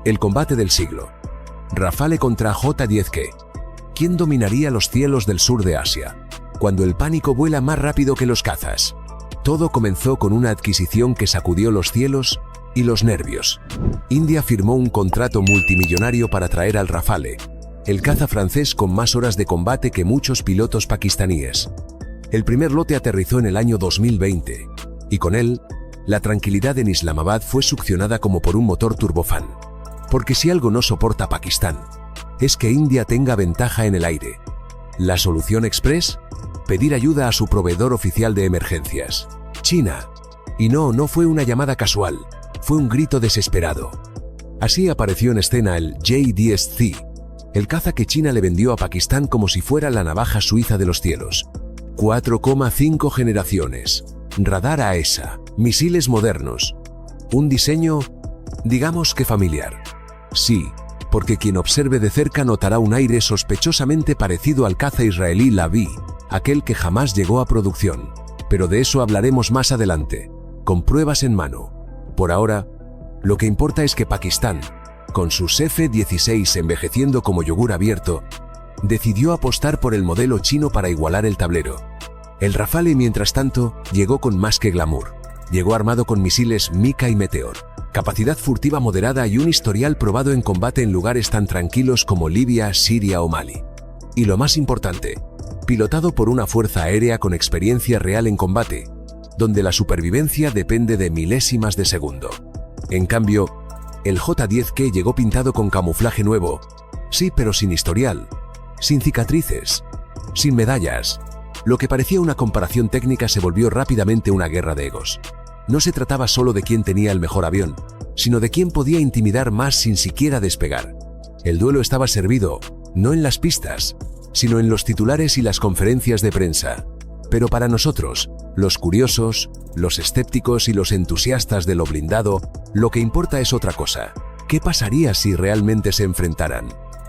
El combate del siglo. Rafale contra J-10K. ¿Quién dominaría los cielos del sur de Asia? Cuando el pánico vuela más rápido que los cazas. Todo comenzó con una adquisición que sacudió los cielos y los nervios. India firmó un contrato multimillonario para traer al Rafale, el caza francés con más horas de combate que muchos pilotos pakistaníes. El primer lote aterrizó en el año 2020, y con él, la tranquilidad en Islamabad fue succionada como por un motor turbofán. Porque si algo no soporta Pakistán, es que India tenga ventaja en el aire. La solución express: pedir ayuda a su proveedor oficial de emergencias, China. Y no fue una llamada casual, fue un grito desesperado. Así apareció en escena el J-10C, el caza que China le vendió a Pakistán como si fuera la navaja suiza de los cielos. 4,5 generaciones, radar AESA, misiles modernos. Un diseño, digamos que familiar. Sí, porque quien observe de cerca notará un aire sospechosamente parecido al caza israelí Lavi, aquel que jamás llegó a producción. Pero de eso hablaremos más adelante, con pruebas en mano. Por ahora, lo que importa es que Pakistán, con sus F-16 envejeciendo como yogur abierto, decidió apostar por el modelo chino para igualar el tablero. El Rafale, mientras tanto, llegó con más que glamour. Llegó armado con misiles Mika y Meteor, capacidad furtiva moderada y un historial probado en combate en lugares tan tranquilos como Libia, Siria o Mali. Y lo más importante, pilotado por una fuerza aérea con experiencia real en combate, donde la supervivencia depende de milésimas de segundo. En cambio, el J-10K llegó pintado con camuflaje nuevo, sí, pero sin historial, sin cicatrices, sin medallas. Lo que parecía una comparación técnica se volvió rápidamente una guerra de egos. No se trataba solo de quién tenía el mejor avión, sino de quién podía intimidar más sin siquiera despegar. El duelo estaba servido, no en las pistas, sino en los titulares y las conferencias de prensa. Pero para nosotros, los curiosos, los escépticos y los entusiastas de lo blindado, lo que importa es otra cosa. ¿Qué pasaría si realmente se enfrentaran?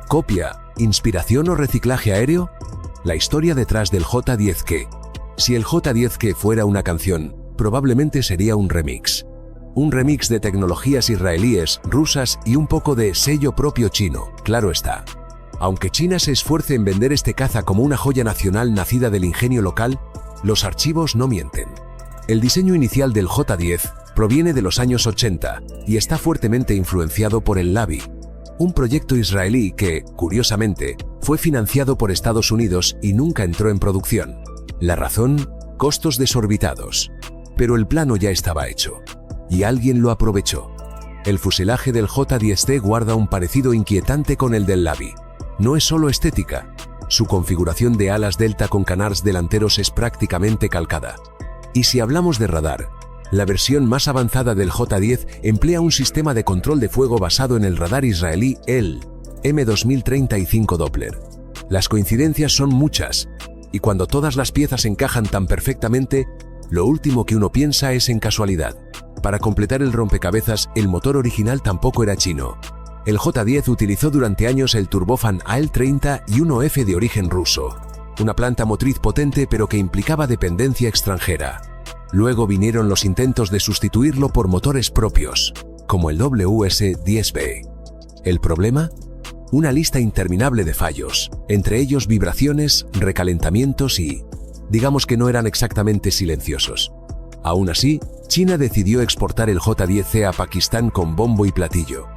¿Copia, inspiración o reciclaje aéreo? La historia detrás del J-10K. Si el J-10K fuera una canción, probablemente sería un remix. Un remix de tecnologías israelíes, rusas y un poco de sello propio chino, claro está. Aunque China se esfuerce en vender este caza como una joya nacional nacida del ingenio local, los archivos no mienten. El diseño inicial del J-10 proviene de los años 80 y está fuertemente influenciado por el Lavi, un proyecto israelí que, curiosamente, fue financiado por Estados Unidos y nunca entró en producción. La razón: costos desorbitados. Pero el plano ya estaba hecho, y alguien lo aprovechó. El fuselaje del J-10T guarda un parecido inquietante con el del Lavi. No es solo estética, su configuración de alas delta con canards delanteros es prácticamente calcada. Y si hablamos de radar, la versión más avanzada del J-10 emplea un sistema de control de fuego basado en el radar israelí, el M2035 Doppler. Las coincidencias son muchas, y cuando todas las piezas encajan tan perfectamente, lo último que uno piensa es en casualidad. Para completar el rompecabezas, el motor original tampoco era chino. El J-10 utilizó durante años el turbofan AL-30 y 1F de origen ruso, una planta motriz potente pero que implicaba dependencia extranjera. Luego vinieron los intentos de sustituirlo por motores propios, como el WS-10B. ¿El problema? Una lista interminable de fallos, entre ellos vibraciones, recalentamientos y, digamos que no eran exactamente silenciosos. Aún así, China decidió exportar el J-10C a Pakistán con bombo y platillo.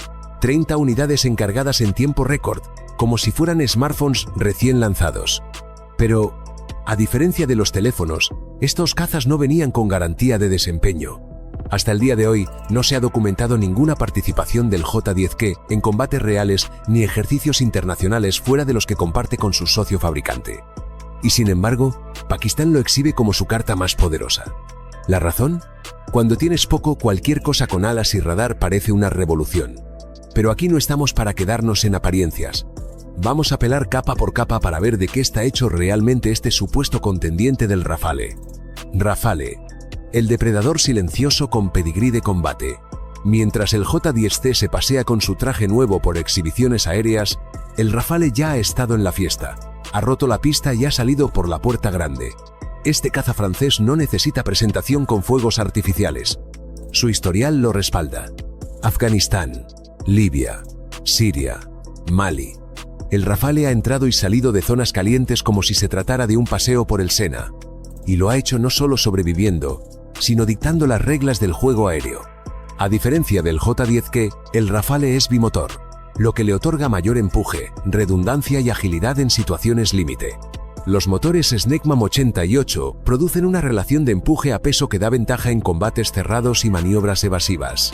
30 unidades encargadas en tiempo récord, como si fueran smartphones recién lanzados. Pero, a diferencia de los teléfonos, estos cazas no venían con garantía de desempeño. Hasta el día de hoy, no se ha documentado ninguna participación del J-10K en combates reales ni ejercicios internacionales fuera de los que comparte con su socio fabricante. Y sin embargo, Pakistán lo exhibe como su carta más poderosa. ¿La razón? Cuando tienes poco, cualquier cosa con alas y radar parece una revolución. Pero aquí no estamos para quedarnos en apariencias. Vamos a pelar capa por capa para ver de qué está hecho realmente este supuesto contendiente del Rafale. Rafale, el depredador silencioso con pedigrí de combate. Mientras el J-10C se pasea con su traje nuevo por exhibiciones aéreas, el Rafale ya ha estado en la fiesta, ha roto la pista y ha salido por la puerta grande. Este caza francés no necesita presentación con fuegos artificiales. Su historial lo respalda. Afganistán, Libia, Siria, Mali. El Rafale ha entrado y salido de zonas calientes como si se tratara de un paseo por el Sena. Y lo ha hecho no solo sobreviviendo, sino dictando las reglas del juego aéreo. A diferencia del J-10K, el Rafale es bimotor, lo que le otorga mayor empuje, redundancia y agilidad en situaciones límite. Los motores Snecman 88 producen una relación de empuje a peso que da ventaja en combates cerrados y maniobras evasivas.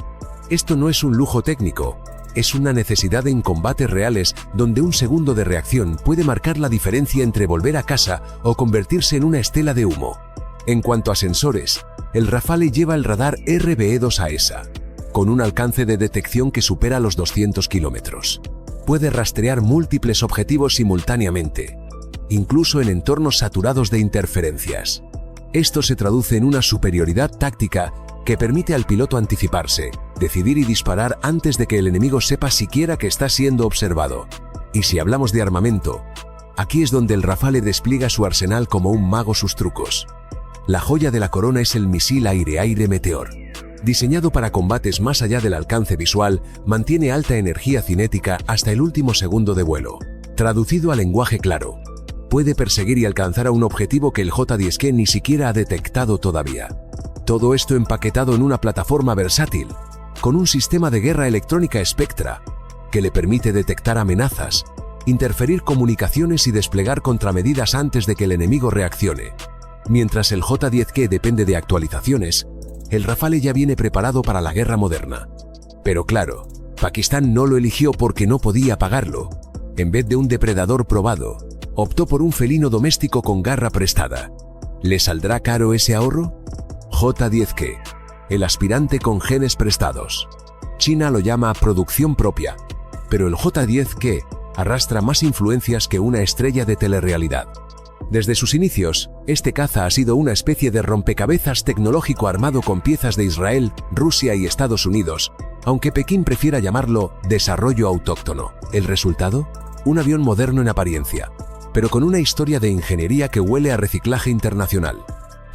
Esto no es un lujo técnico, es una necesidad en combates reales donde un segundo de reacción puede marcar la diferencia entre volver a casa o convertirse en una estela de humo. En cuanto a sensores, el Rafale lleva el radar RBE-2 AESA, con un alcance de detección que supera los 200 kilómetros. Puede rastrear múltiples objetivos simultáneamente, incluso en entornos saturados de interferencias. Esto se traduce en una superioridad táctica que permite al piloto anticiparse, decidir y disparar antes de que el enemigo sepa siquiera que está siendo observado. Y si hablamos de armamento, aquí es donde el Rafale despliega su arsenal como un mago sus trucos. La joya de la corona es el misil aire-aire Meteor. Diseñado para combates más allá del alcance visual, mantiene alta energía cinética hasta el último segundo de vuelo. Traducido a lenguaje claro, puede perseguir y alcanzar a un objetivo que el J-10K ni siquiera ha detectado todavía. Todo esto empaquetado en una plataforma versátil, con un sistema de guerra electrónica Spectra, que le permite detectar amenazas, interferir comunicaciones y desplegar contramedidas antes de que el enemigo reaccione. Mientras el J-10K depende de actualizaciones, el Rafale ya viene preparado para la guerra moderna. Pero claro, Pakistán no lo eligió porque no podía pagarlo. En vez de un depredador probado, optó por un felino doméstico con garra prestada. ¿Le saldrá caro ese ahorro? J-10K, el aspirante con genes prestados. China lo llama producción propia, pero el J-10K arrastra más influencias que una estrella de telerrealidad. Desde sus inicios, este caza ha sido una especie de rompecabezas tecnológico armado con piezas de Israel, Rusia y Estados Unidos, aunque Pekín prefiera llamarlo desarrollo autóctono. ¿El resultado? Un avión moderno en apariencia, pero con una historia de ingeniería que huele a reciclaje internacional.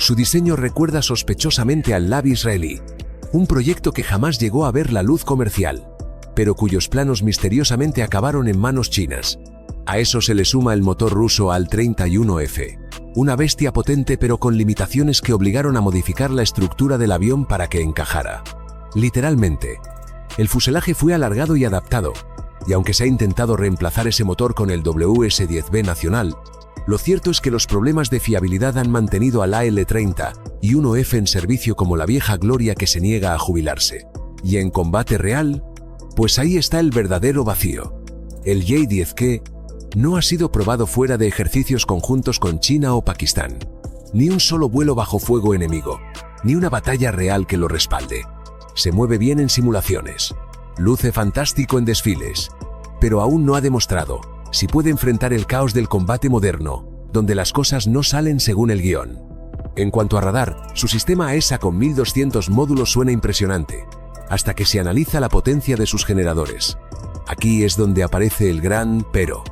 Su diseño recuerda sospechosamente al LAV israelí, un proyecto que jamás llegó a ver la luz comercial, pero cuyos planos misteriosamente acabaron en manos chinas. A eso se le suma el motor ruso Al-31F, una bestia potente pero con limitaciones que obligaron a modificar la estructura del avión para que encajara. Literalmente, el fuselaje fue alargado y adaptado, y aunque se ha intentado reemplazar ese motor con el WS-10B nacional, lo cierto es que los problemas de fiabilidad han mantenido al AL-30 y 1F en servicio como la vieja gloria que se niega a jubilarse. Y en combate real, pues ahí está el verdadero vacío. El J-10K no ha sido probado fuera de ejercicios conjuntos con China o Pakistán. Ni un solo vuelo bajo fuego enemigo, ni una batalla real que lo respalde. Se mueve bien en simulaciones, luce fantástico en desfiles, pero aún no ha demostrado si puede enfrentar el caos del combate moderno, donde las cosas no salen según el guión. En cuanto a radar, su sistema AESA con 1200 módulos suena impresionante, hasta que se analiza la potencia de sus generadores. Aquí es donde aparece el gran pero.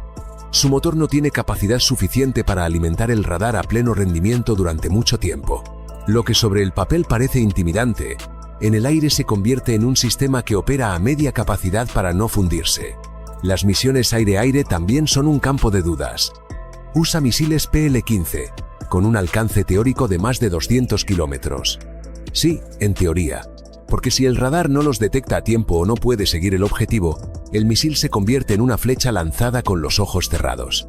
Su motor no tiene capacidad suficiente para alimentar el radar a pleno rendimiento durante mucho tiempo. Lo que sobre el papel parece intimidante, en el aire se convierte en un sistema que opera a media capacidad para no fundirse. Las misiones aire-aire también son un campo de dudas. Usa misiles PL-15, con un alcance teórico de más de 200 kilómetros. Sí, en teoría, porque si el radar no los detecta a tiempo o no puede seguir el objetivo, el misil se convierte en una flecha lanzada con los ojos cerrados.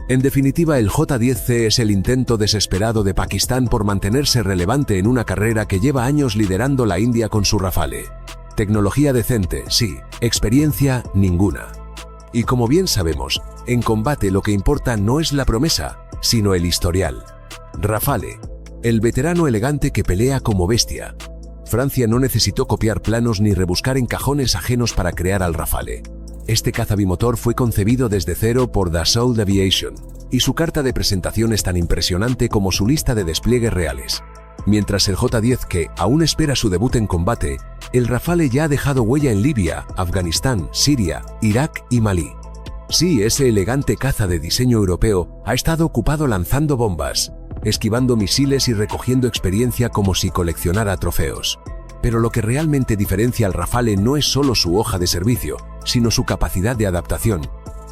En definitiva, el J-10C es el intento desesperado de Pakistán por mantenerse relevante en una carrera que lleva años liderando la India con su Rafale. Tecnología decente, sí, experiencia, ninguna. Y como bien sabemos, en combate lo que importa no es la promesa, sino el historial. Rafale, el veterano elegante que pelea como bestia. Francia no necesitó copiar planos ni rebuscar en cajones ajenos para crear al Rafale. Este caza bimotor fue concebido desde cero por Dassault Aviation, y su carta de presentación es tan impresionante como su lista de despliegues reales. Mientras el J-10K aún espera su debut en combate, el Rafale ya ha dejado huella en Libia, Afganistán, Siria, Irak y Malí. Sí, ese elegante caza de diseño europeo ha estado ocupado lanzando bombas, esquivando misiles y recogiendo experiencia como si coleccionara trofeos. Pero lo que realmente diferencia al Rafale no es solo su hoja de servicio, sino su capacidad de adaptación.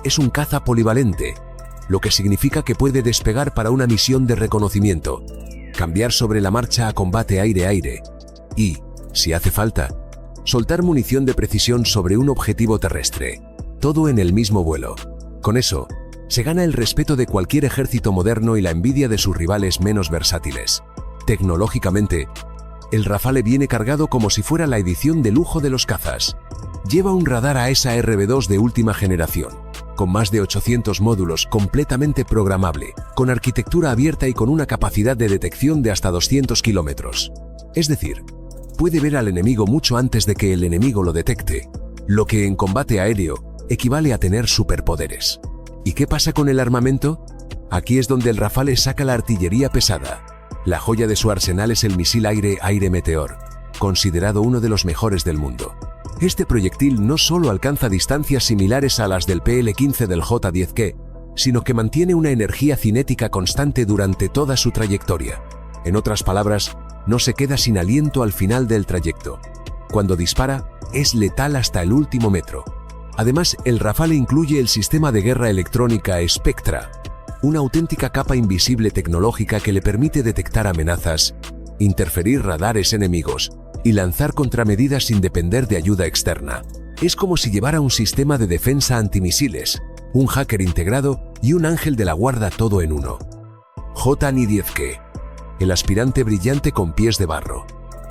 Es un caza polivalente, lo que significa que puede despegar para una misión de reconocimiento, cambiar sobre la marcha a combate aire-aire y, si hace falta, soltar munición de precisión sobre un objetivo terrestre, todo en el mismo vuelo. Con eso, se gana el respeto de cualquier ejército moderno y la envidia de sus rivales menos versátiles. Tecnológicamente, el Rafale viene cargado como si fuera la edición de lujo de los cazas. Lleva un radar AESA RB2 de última generación, con más de 800 módulos, completamente programable, con arquitectura abierta y con una capacidad de detección de hasta 200 kilómetros. Es decir, puede ver al enemigo mucho antes de que el enemigo lo detecte, lo que en combate aéreo equivale a tener superpoderes. ¿Y qué pasa con el armamento? Aquí es donde el Rafale saca la artillería pesada. La joya de su arsenal es el misil aire-aire Meteor, considerado uno de los mejores del mundo. Este proyectil no solo alcanza distancias similares a las del PL-15 del J-10K, sino que mantiene una energía cinética constante durante toda su trayectoria. En otras palabras, no se queda sin aliento al final del trayecto. Cuando dispara, es letal hasta el último metro. Además, el Rafale incluye el sistema de guerra electrónica Spectra, una auténtica capa invisible tecnológica que le permite detectar amenazas, interferir radares enemigos y lanzar contramedidas sin depender de ayuda externa. Es como si llevara un sistema de defensa antimisiles, un hacker integrado y un ángel de la guarda todo en uno. J-10K, el aspirante brillante con pies de barro.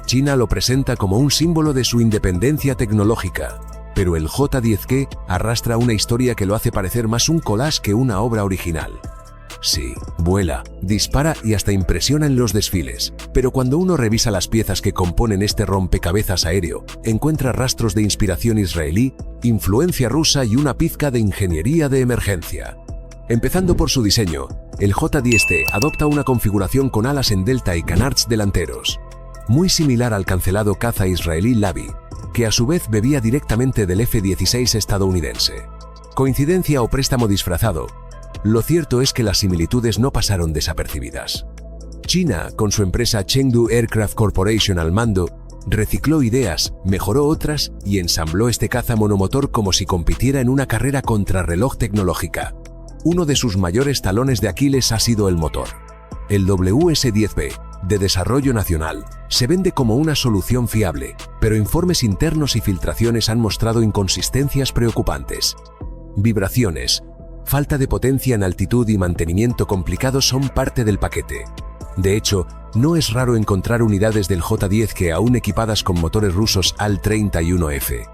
China lo presenta como un símbolo de su independencia tecnológica, pero el J-10K arrastra una historia que lo hace parecer más un collage que una obra original. Sí, vuela, dispara y hasta impresiona en los desfiles, pero cuando uno revisa las piezas que componen este rompecabezas aéreo, encuentra rastros de inspiración israelí, influencia rusa y una pizca de ingeniería de emergencia. Empezando por su diseño, el J-10T adopta una configuración con alas en delta y canards delanteros, muy similar al cancelado caza israelí Lavi, que a su vez bebía directamente del F-16 estadounidense. ¿Coincidencia o préstamo disfrazado? Lo cierto es que las similitudes no pasaron desapercibidas. China, con su empresa Chengdu Aircraft Corporation al mando, recicló ideas, mejoró otras y ensambló este caza monomotor como si compitiera en una carrera contrarreloj tecnológica. Uno de sus mayores talones de Aquiles ha sido el motor. El WS-10B, de desarrollo nacional, se vende como una solución fiable, pero informes internos y filtraciones han mostrado inconsistencias preocupantes. Vibraciones, falta de potencia en altitud y mantenimiento complicado son parte del paquete. De hecho, no es raro encontrar unidades del J-10 que aún equipadas con motores rusos AL-31F.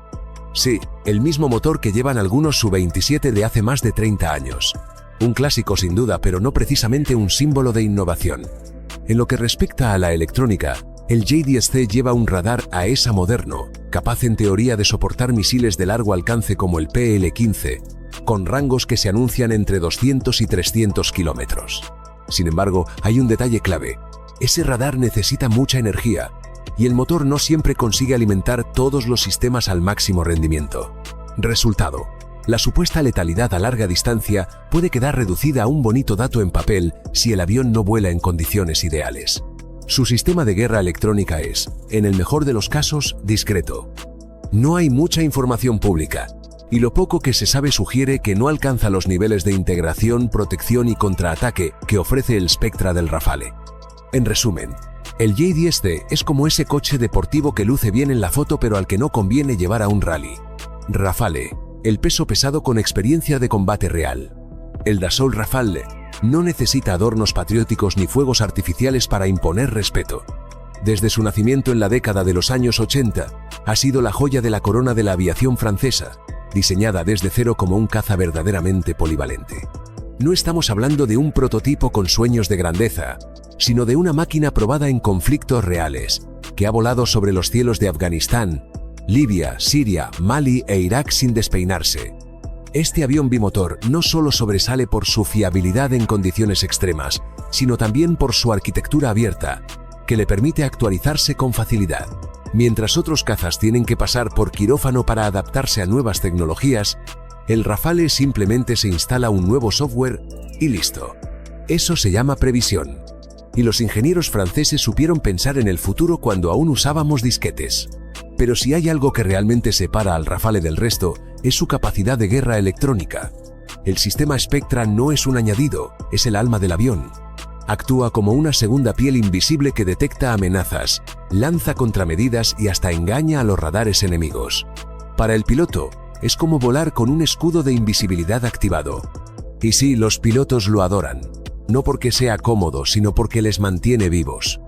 Sí, el mismo motor que llevan algunos Su-27 de hace más de 30 años. Un clásico sin duda, pero no precisamente un símbolo de innovación. En lo que respecta a la electrónica, el J-10C lleva un radar AESA moderno, capaz en teoría de soportar misiles de largo alcance como el PL-15, con rangos que se anuncian entre 200 y 300 kilómetros. Sin embargo, hay un detalle clave. Ese radar necesita mucha energía, y el motor no siempre consigue alimentar todos los sistemas al máximo rendimiento. Resultado: la supuesta letalidad a larga distancia puede quedar reducida a un bonito dato en papel si el avión no vuela en condiciones ideales. Su sistema de guerra electrónica es, en el mejor de los casos, discreto. No hay mucha información pública, y lo poco que se sabe sugiere que no alcanza los niveles de integración, protección y contraataque que ofrece el Spectra del Rafale. En resumen, el J-10C es como ese coche deportivo que luce bien en la foto pero al que no conviene llevar a un rally. Rafale, el peso pesado con experiencia de combate real. El Dassault Rafale no necesita adornos patrióticos ni fuegos artificiales para imponer respeto. Desde su nacimiento en la década de los años 80, ha sido la joya de la corona de la aviación francesa, diseñada desde cero como un caza verdaderamente polivalente. No estamos hablando de un prototipo con sueños de grandeza, sino de una máquina probada en conflictos reales, que ha volado sobre los cielos de Afganistán, Libia, Siria, Mali e Irak sin despeinarse. Este avión bimotor no solo sobresale por su fiabilidad en condiciones extremas, sino también por su arquitectura abierta, que le permite actualizarse con facilidad. Mientras otros cazas tienen que pasar por quirófano para adaptarse a nuevas tecnologías, el Rafale simplemente se instala un nuevo software y listo. Eso se llama previsión. y los ingenieros franceses supieron pensar en el futuro cuando aún usábamos disquetes. Pero si hay algo que realmente separa al Rafale del resto, es su capacidad de guerra electrónica. El sistema Spectra no es un añadido, es el alma del avión. Actúa como una segunda piel invisible que detecta amenazas, lanza contramedidas y hasta engaña a los radares enemigos. Para el piloto, es como volar con un escudo de invisibilidad activado. Y sí, los pilotos lo adoran. No porque sea cómodo, sino porque les mantiene vivos.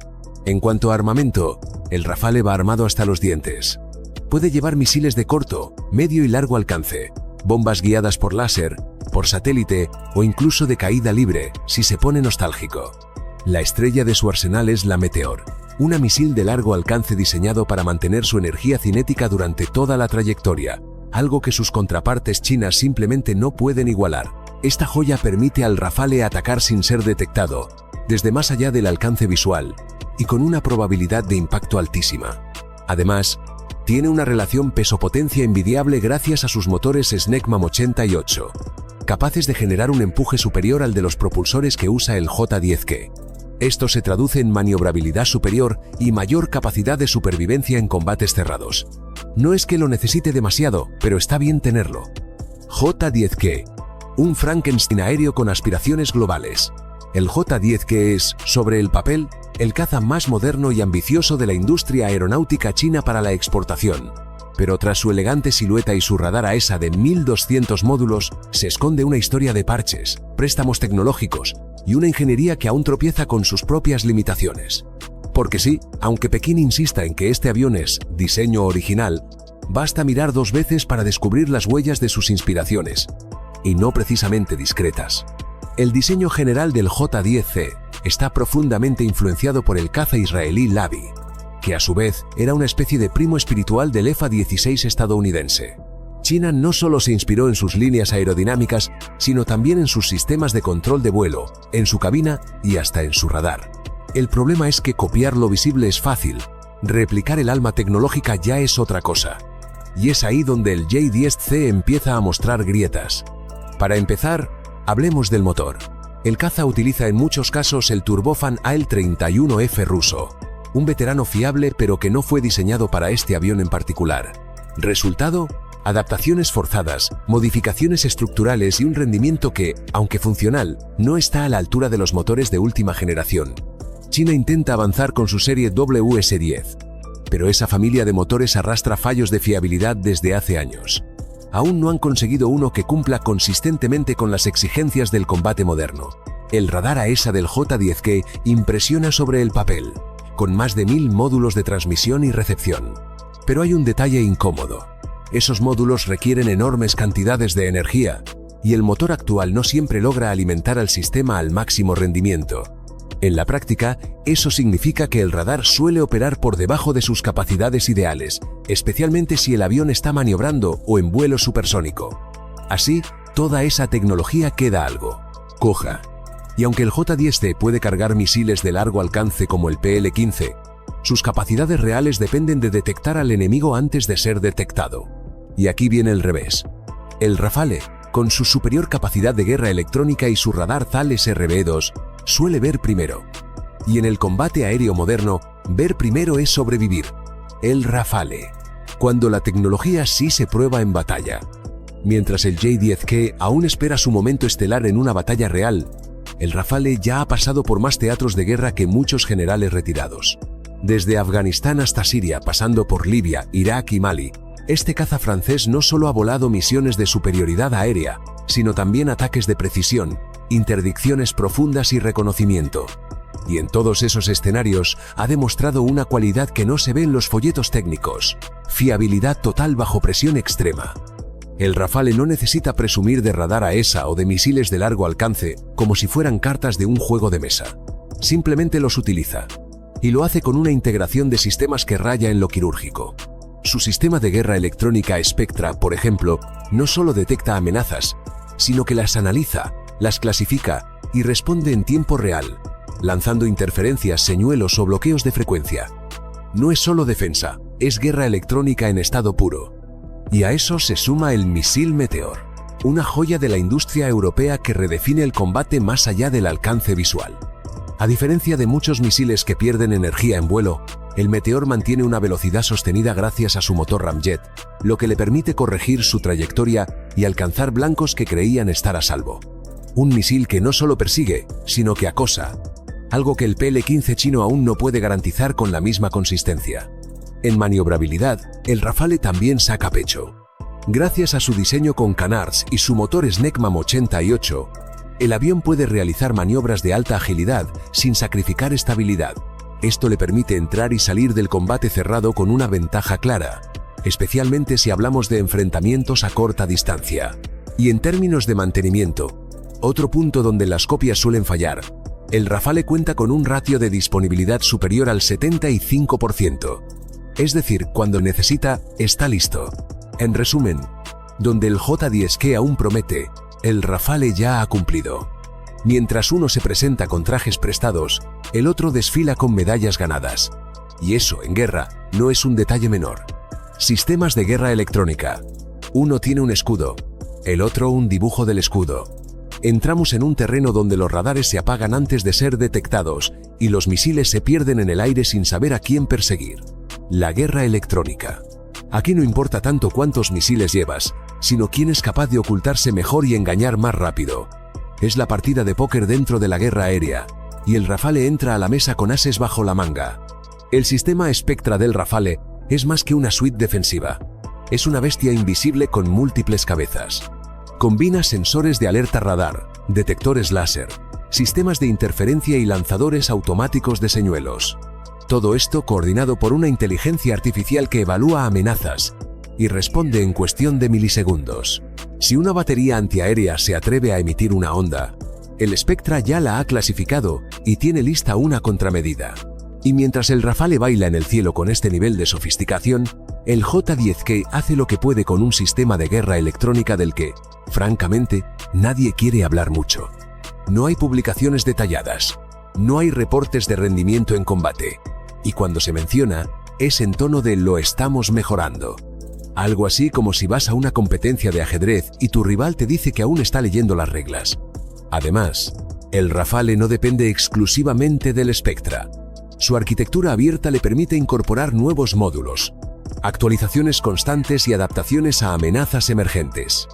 En cuanto a armamento, el Rafale va armado hasta los dientes. Puede llevar misiles de corto, medio y largo alcance, bombas guiadas por láser, por satélite o incluso de caída libre, si se pone nostálgico. La estrella de su arsenal es la Meteor, una misil de largo alcance diseñado para mantener su energía cinética durante toda la trayectoria, algo que sus contrapartes chinas simplemente no pueden igualar. Esta joya permite al Rafale atacar sin ser detectado, desde más allá del alcance visual, y con una probabilidad de impacto altísima. Además, tiene una relación peso-potencia envidiable gracias a sus motores Snecman 88, capaces de generar un empuje superior al de los propulsores que usa el J-10K. Esto se traduce en maniobrabilidad superior y mayor capacidad de supervivencia en combates cerrados. No es que lo necesite demasiado, pero está bien tenerlo. J-10K, un Frankenstein aéreo con aspiraciones globales. El J-10K es, sobre el papel, el caza más moderno y ambicioso de la industria aeronáutica china para la exportación. Pero tras su elegante silueta y su radar AESA de 1200 módulos, se esconde una historia de parches, préstamos tecnológicos y una ingeniería que aún tropieza con sus propias limitaciones. Porque sí, aunque Pekín insista en que este avión es diseño original, basta mirar 2 veces para descubrir las huellas de sus inspiraciones, y no precisamente discretas. El diseño general del J-10C está profundamente influenciado por el caza israelí Lavi, que a su vez era una especie de primo espiritual del F-16 estadounidense. China no solo se inspiró en sus líneas aerodinámicas, sino también en sus sistemas de control de vuelo, en su cabina y hasta en su radar. El problema es que copiar lo visible es fácil, replicar el alma tecnológica ya es otra cosa. Y es ahí donde el J-10C empieza a mostrar grietas. Para empezar, hablemos del motor. El caza utiliza en muchos casos el turbofan AL-31F ruso, un veterano fiable pero que no fue diseñado para este avión en particular. Resultado: adaptaciones forzadas, modificaciones estructurales y un rendimiento que, aunque funcional, no está a la altura de los motores de última generación. China intenta avanzar con su serie WS-10, pero esa familia de motores arrastra fallos de fiabilidad desde hace años. Aún no han conseguido uno que cumpla consistentemente con las exigencias del combate moderno. El radar AESA del J-10K impresiona sobre el papel, con más de 1000 módulos de transmisión y recepción. Pero hay un detalle incómodo. Esos módulos requieren enormes cantidades de energía, y el motor actual no siempre logra alimentar al sistema al máximo rendimiento. En la práctica, eso significa que el radar suele operar por debajo de sus capacidades ideales, especialmente si el avión está maniobrando o en vuelo supersónico. Así, toda esa tecnología queda algo coja. Y aunque el J-10C puede cargar misiles de largo alcance como el PL-15, sus capacidades reales dependen de detectar al enemigo antes de ser detectado. Y aquí viene el revés. El Rafale, con su superior capacidad de guerra electrónica y su radar Thales RB2, suele ver primero. Y en el combate aéreo moderno, ver primero es sobrevivir. El Rafale. Cuando la tecnología sí se prueba en batalla. Mientras el J-10K aún espera su momento estelar en una batalla real, el Rafale ya ha pasado por más teatros de guerra que muchos generales retirados. Desde Afganistán hasta Siria, pasando por Libia, Irak y Mali, este caza francés no solo ha volado misiones de superioridad aérea, sino también ataques de precisión, interdicciones profundas y reconocimiento. Y en todos esos escenarios ha demostrado una cualidad que no se ve en los folletos técnicos: fiabilidad total bajo presión extrema. El Rafale no necesita presumir de radar AESA o de misiles de largo alcance como si fueran cartas de un juego de mesa. Simplemente los utiliza. Y lo hace con una integración de sistemas que raya en lo quirúrgico. Su sistema de guerra electrónica Spectra, por ejemplo, no solo detecta amenazas, sino que las analiza, las clasifica y responde en tiempo real, lanzando interferencias, señuelos o bloqueos de frecuencia. No es solo defensa, es guerra electrónica en estado puro. Y a eso se suma el misil Meteor, una joya de la industria europea que redefine el combate más allá del alcance visual. A diferencia de muchos misiles que pierden energía en vuelo, el Meteor mantiene una velocidad sostenida gracias a su motor ramjet, lo que le permite corregir su trayectoria y alcanzar blancos que creían estar a salvo. Un misil que no solo persigue, sino que acosa, algo que el PL-15 chino aún no puede garantizar con la misma consistencia. En maniobrabilidad, el Rafale también saca pecho. Gracias a su diseño con canards y su motor Snecmam 88, el avión puede realizar maniobras de alta agilidad sin sacrificar estabilidad. Esto le permite entrar y salir del combate cerrado con una ventaja clara, especialmente si hablamos de enfrentamientos a corta distancia. Y en términos de mantenimiento, otro punto donde las copias suelen fallar, el Rafale cuenta con un ratio de disponibilidad superior al 75%. Es decir, cuando necesita, está listo. En resumen, donde el J-10K aún promete, el Rafale ya ha cumplido. Mientras uno se presenta con trajes prestados, el otro desfila con medallas ganadas. Y eso, en guerra, no es un detalle menor. Sistemas de guerra electrónica. Uno tiene un escudo, el otro un dibujo del escudo. Entramos en un terreno donde los radares se apagan antes de ser detectados y los misiles se pierden en el aire sin saber a quién perseguir. La guerra electrónica. Aquí no importa tanto cuántos misiles llevas, sino quién es capaz de ocultarse mejor y engañar más rápido. Es la partida de póker dentro de la guerra aérea, y el Rafale entra a la mesa con ases bajo la manga. El sistema Spectra del Rafale es más que una suite defensiva. Es una bestia invisible con múltiples cabezas. Combina sensores de alerta radar, detectores láser, sistemas de interferencia y lanzadores automáticos de señuelos. Todo esto coordinado por una inteligencia artificial que evalúa amenazas y responde en cuestión de milisegundos. Si una batería antiaérea se atreve a emitir una onda, el Spectra ya la ha clasificado y tiene lista una contramedida. Y mientras el Rafale baila en el cielo con este nivel de sofisticación, el J-10K hace lo que puede con un sistema de guerra electrónica del que, francamente, nadie quiere hablar mucho. No hay publicaciones detalladas, no hay reportes de rendimiento en combate, y cuando se menciona, es en tono de lo estamos mejorando. Algo así como si vas a una competencia de ajedrez y tu rival te dice que aún está leyendo las reglas. Además, el Rafale no depende exclusivamente del Spectra. Su arquitectura abierta le permite incorporar nuevos módulos, actualizaciones constantes y adaptaciones a amenazas emergentes.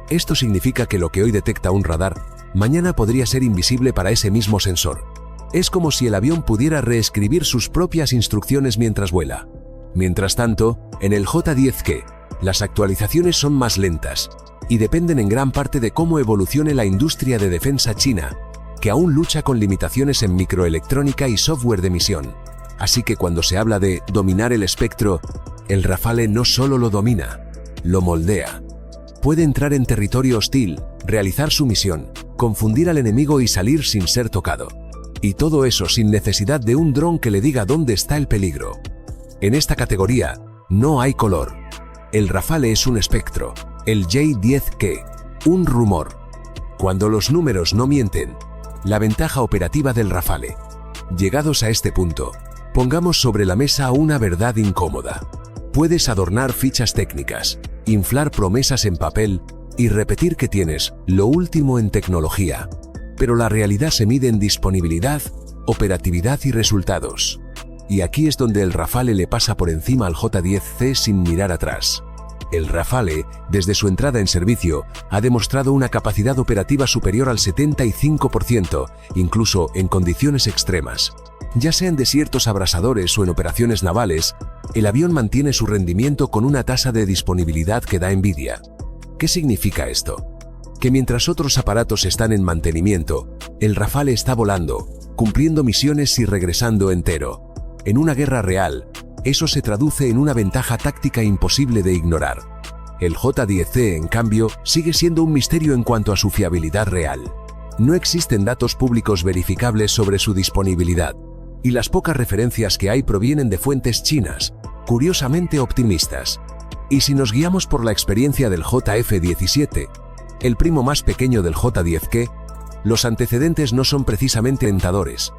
Esto significa que lo que hoy detecta un radar, mañana podría ser invisible para ese mismo sensor. Es como si el avión pudiera reescribir sus propias instrucciones mientras vuela. Mientras tanto, en el J-10K, las actualizaciones son más lentas y dependen en gran parte de cómo evolucione la industria de defensa china, que aún lucha con limitaciones en microelectrónica y software de misión. Así que cuando se habla de dominar el espectro, el Rafale no solo lo domina, lo moldea. Puede entrar en territorio hostil, realizar su misión, confundir al enemigo y salir sin ser tocado. Y todo eso sin necesidad de un dron que le diga dónde está el peligro. En esta categoría, no hay color. El Rafale es un espectro, el J-10K, un rumor. Cuando los números no mienten, la ventaja operativa del Rafale. Llegados a este punto, pongamos sobre la mesa una verdad incómoda. Puedes adornar fichas técnicas, inflar promesas en papel y repetir que tienes lo último en tecnología. Pero la realidad se mide en disponibilidad, operatividad y resultados. Y aquí es donde el Rafale le pasa por encima al J-10C sin mirar atrás. El Rafale, desde su entrada en servicio, ha demostrado una capacidad operativa superior al 75%, incluso en condiciones extremas. Ya sea en desiertos abrasadores o en operaciones navales, el avión mantiene su rendimiento con una tasa de disponibilidad que da envidia. ¿Qué significa esto? Que mientras otros aparatos están en mantenimiento, el Rafale está volando, cumpliendo misiones y regresando entero. En una guerra real, eso se traduce en una ventaja táctica imposible de ignorar. El J-10C, en cambio, sigue siendo un misterio en cuanto a su fiabilidad real. No existen datos públicos verificables sobre su disponibilidad, y las pocas referencias que hay provienen de fuentes chinas, curiosamente optimistas. Y si nos guiamos por la experiencia del JF-17, el primo más pequeño del J-10K, los antecedentes no son precisamente tentadores.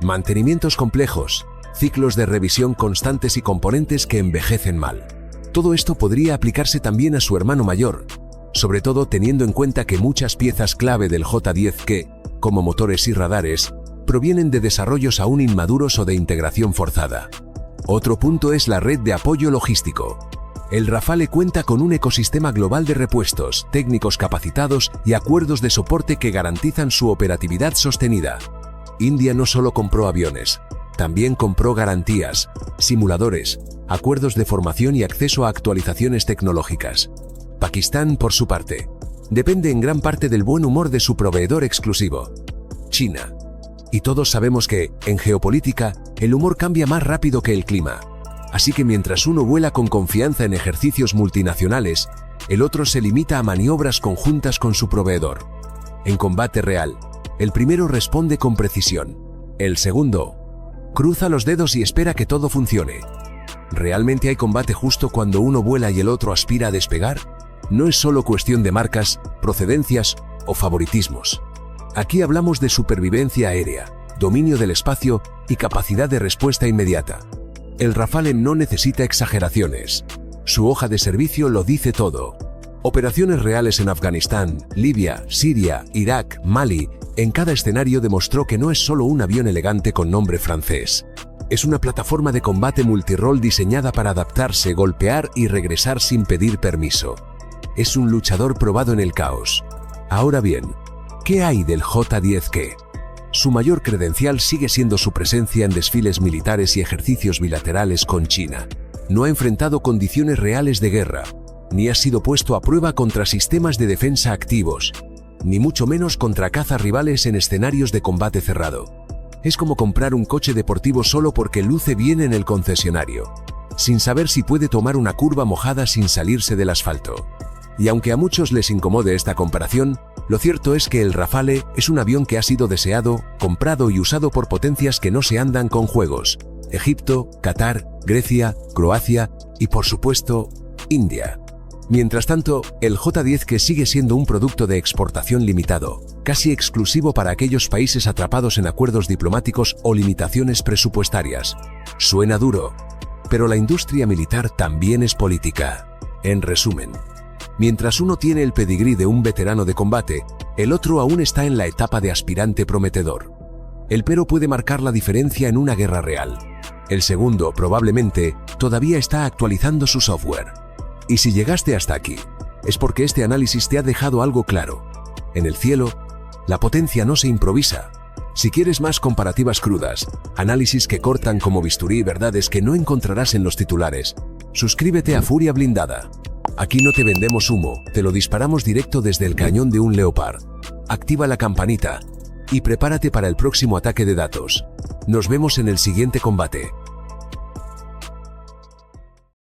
Mantenimientos complejos, ciclos de revisión constantes y componentes que envejecen mal. Todo esto podría aplicarse también a su hermano mayor, sobre todo teniendo en cuenta que muchas piezas clave del J-10K, como motores y radares, provienen de desarrollos aún inmaduros o de integración forzada. Otro punto es la red de apoyo logístico. El Rafale cuenta con un ecosistema global de repuestos, técnicos capacitados y acuerdos de soporte que garantizan su operatividad sostenida. India no solo compró aviones, también compró garantías, simuladores, acuerdos de formación y acceso a actualizaciones tecnológicas. Pakistán, por su parte, depende en gran parte del buen humor de su proveedor exclusivo, China. Y todos sabemos que, en geopolítica, el humor cambia más rápido que el clima. Así que mientras uno vuela con confianza en ejercicios multinacionales, el otro se limita a maniobras conjuntas con su proveedor. En combate real, el primero responde con precisión. El segundo cruza los dedos y espera que todo funcione. ¿Realmente hay combate justo cuando uno vuela y el otro aspira a despegar? No es solo cuestión de marcas, procedencias o favoritismos. Aquí hablamos de supervivencia aérea, dominio del espacio y capacidad de respuesta inmediata. El Rafale no necesita exageraciones. Su hoja de servicio lo dice todo. Operaciones reales en Afganistán, Libia, Siria, Irak, Mali, en cada escenario demostró que no es solo un avión elegante con nombre francés. Es una plataforma de combate multirol diseñada para adaptarse, golpear y regresar sin pedir permiso. Es un luchador probado en el caos. Ahora bien, ¿qué hay del J-10K? Su mayor credencial sigue siendo su presencia en desfiles militares y ejercicios bilaterales con China. No ha enfrentado condiciones reales de guerra, ni ha sido puesto a prueba contra sistemas de defensa activos, ni mucho menos contra cazas rivales en escenarios de combate cerrado. Es como comprar un coche deportivo solo porque luce bien en el concesionario, sin saber si puede tomar una curva mojada sin salirse del asfalto. Y aunque a muchos les incomode esta comparación, lo cierto es que el Rafale es un avión que ha sido deseado, comprado y usado por potencias que no se andan con juegos: Egipto, Qatar, Grecia, Croacia y, por supuesto, India. Mientras tanto, el J-10K sigue siendo un producto de exportación limitado, casi exclusivo para aquellos países atrapados en acuerdos diplomáticos o limitaciones presupuestarias. Suena duro, pero la industria militar también es política. En resumen, mientras uno tiene el pedigrí de un veterano de combate, el otro aún está en la etapa de aspirante prometedor. El pero puede marcar la diferencia en una guerra real. El segundo, probablemente, todavía está actualizando su software. Y si llegaste hasta aquí, es porque este análisis te ha dejado algo claro. En el cielo, la potencia no se improvisa. Si quieres más comparativas crudas, análisis que cortan como bisturí y verdades que no encontrarás en los titulares, suscríbete a Furia Blindada. Aquí no te vendemos humo, te lo disparamos directo desde el cañón de un Leopard. Activa la campanita y prepárate para el próximo ataque de datos. Nos vemos en el siguiente combate.